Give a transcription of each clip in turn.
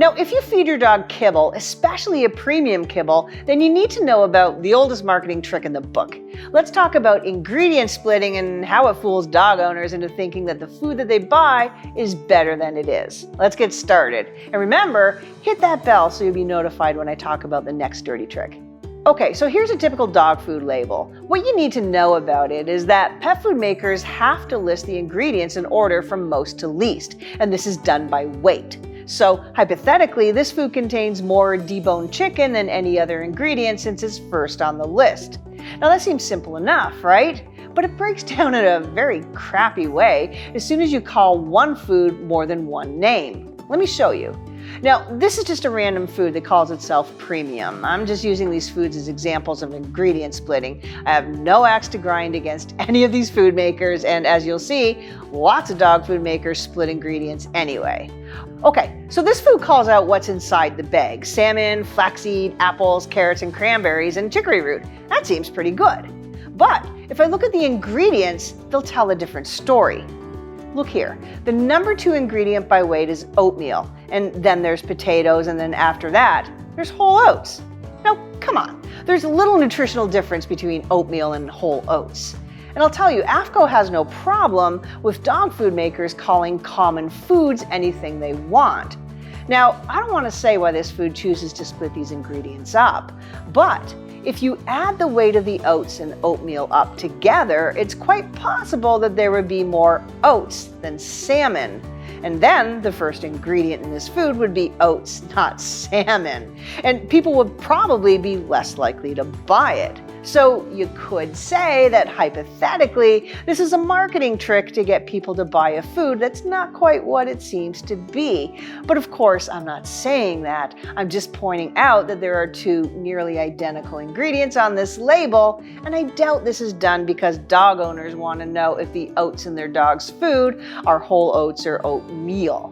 Now, if you feed your dog kibble, especially a premium kibble, then you need to know about the oldest marketing trick in the book. Let's talk about ingredient splitting and how it fools dog owners into thinking that the food that they buy is better than it is. Let's get started. And remember, hit that bell so you'll be notified when I talk about the next dirty trick. Okay, so here's a typical dog food label. What you need to know about it is that pet food makers have to list the ingredients in order from most to least, and this is done by weight. So hypothetically, this food contains more deboned chicken than any other ingredient since it's first on the list. Now that seems simple enough, right? But it breaks down in a very crappy way as soon as you call one food more than one name. Let me show you. Now, this is just a random food that calls itself premium. I'm just using these foods as examples of ingredient splitting. I have no axe to grind against any of these food makers, and as you'll see, lots of dog food makers split ingredients anyway. Okay, so this food calls out what's inside the bag: salmon, flaxseed, apples, carrots, and cranberries, and chicory root. That seems pretty good. But if I look at the ingredients, they'll tell a different story. Look here, the number 2 ingredient by weight is oatmeal, and then there's potatoes, and then after that, there's whole oats. Now, come on, there's little nutritional difference between oatmeal and whole oats. And I'll tell you, AAFCO has no problem with dog food makers calling common foods anything they want. Now, I don't want to say why this food chooses to split these ingredients up, but if you add the weight of the oats and oatmeal up together, it's quite possible that there would be more oats than salmon. And then the first ingredient in this food would be oats, not salmon. And people would probably be less likely to buy it. So you could say that hypothetically, this is a marketing trick to get people to buy a food that's not quite what it seems to be. But of course, I'm not saying that. I'm just pointing out that there are 2 nearly identical ingredients on this label, and I doubt this is done because dog owners want to know if the oats in their dog's food are whole oats or oatmeal.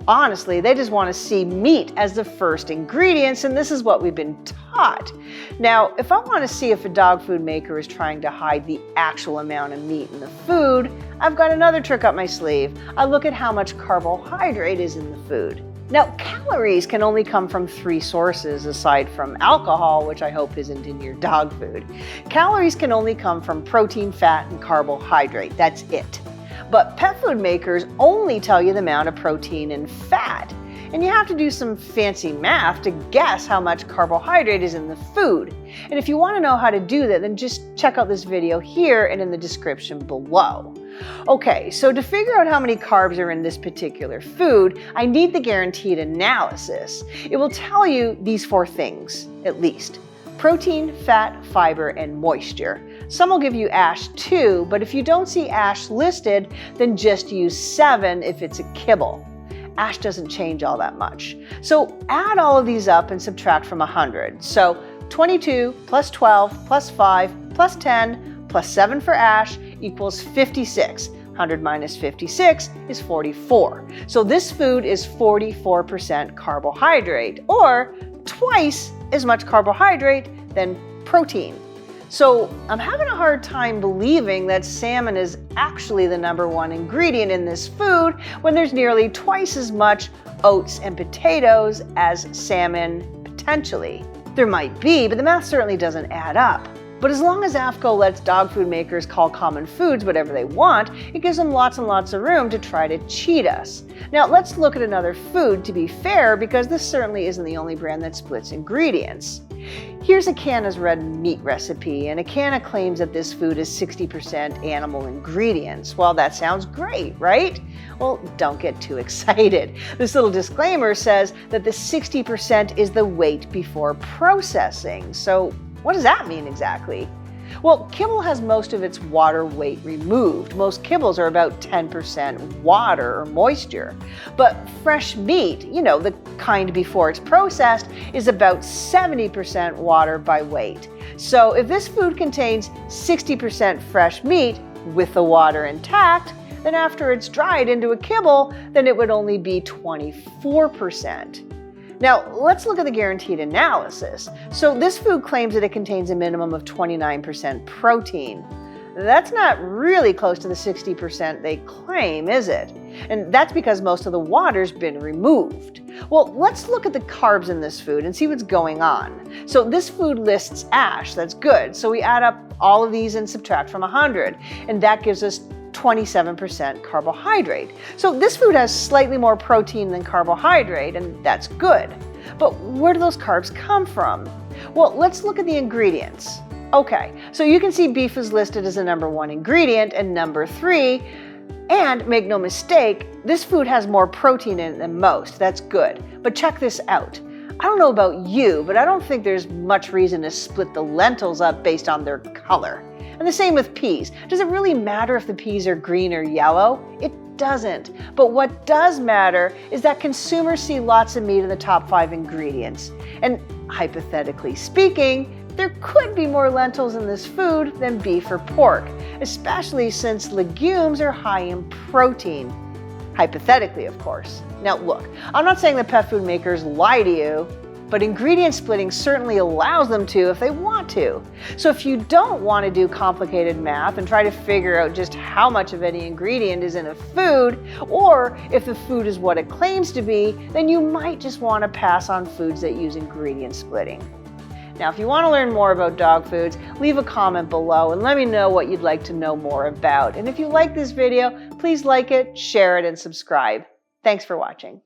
Honestly, they just want to see meat as the first ingredients, and this is what we've been taught. Now, if I want to see if a dog food maker is trying to hide the actual amount of meat in the food, I've got another trick up my sleeve. I look at how much carbohydrate is in the food. Now, calories can only come from 3 sources aside from alcohol, which I hope isn't in your dog food. Calories can only come from protein, fat, and carbohydrate. That's it. But pet food makers only tell you the amount of protein and fat. And you have to do some fancy math to guess how much carbohydrate is in the food. And if you want to know how to do that, then just check out this video here and in the description below. Okay, so to figure out how many carbs are in this particular food, I need the guaranteed analysis. It will tell you these 4 things, at least: protein, fat, fiber, and moisture. Some will give you ash too, but if you don't see ash listed, then just use 7 if it's a kibble. Ash doesn't change all that much. So add all of these up and subtract from 100. So 22 plus 12 plus 5 plus 10 plus 7 for ash equals 56. 100 minus 56 is 44. So this food is 44% carbohydrate, or twice as much carbohydrate than protein. So I'm having a hard time believing that salmon is actually the number 1 ingredient in this food when there's nearly twice as much oats and potatoes as salmon potentially. There might be, but the math certainly doesn't add up. But as long as AAFCO lets dog food makers call common foods whatever they want, it gives them lots and lots of room to try to cheat us. Now let's look at another food to be fair, because this certainly isn't the only brand that splits ingredients. Here's Acana's red meat recipe, and Acana claims that this food is 60% animal ingredients. Well, that sounds great, right? Well, don't get too excited. This little disclaimer says that the 60% is the weight before processing. So what does that mean exactly? Well, kibble has most of its water weight removed. Most kibbles are about 10% water or moisture. But fresh meat, you know, the kind before it's processed, is about 70% water by weight. So if this food contains 60% fresh meat with the water intact, then after it's dried into a kibble, then it would only be 24%. Now, let's look at the guaranteed analysis. So this food claims that it contains a minimum of 29% protein. That's not really close to the 60% they claim, is it? and that's because most of the water's been removed. Well, let's look at the carbs in this food and see what's going on. So this food lists ash, that's good. So we add up all of these and subtract from 100, and that gives us 27% carbohydrate. So this food has slightly more protein than carbohydrate, and that's good. But where do those carbs come from? Well, let's look at the ingredients. Okay, so you can see beef is listed as the #1 ingredient and #3, and make no mistake, this food has more protein in it than most. That's good. But check this out. I don't know about you, but I don't think there's much reason to split the lentils up based on their color. And the same with peas. Does it really matter if the peas are green or yellow? It doesn't. But what does matter is that consumers see lots of meat in the top 5 ingredients. And hypothetically speaking, there could be more lentils in this food than beef or pork, especially since legumes are high in protein. Hypothetically, of course. Now look, I'm not saying that pet food makers lie to you, but ingredient splitting certainly allows them to if they want to. So if you don't want to do complicated math and try to figure out just how much of any ingredient is in a food, or if the food is what it claims to be, then you might just want to pass on foods that use ingredient splitting. Now, if you want to learn more about dog foods, leave a comment below and let me know what you'd like to know more about. And if you like this video, please like it, share it, and subscribe. Thanks for watching.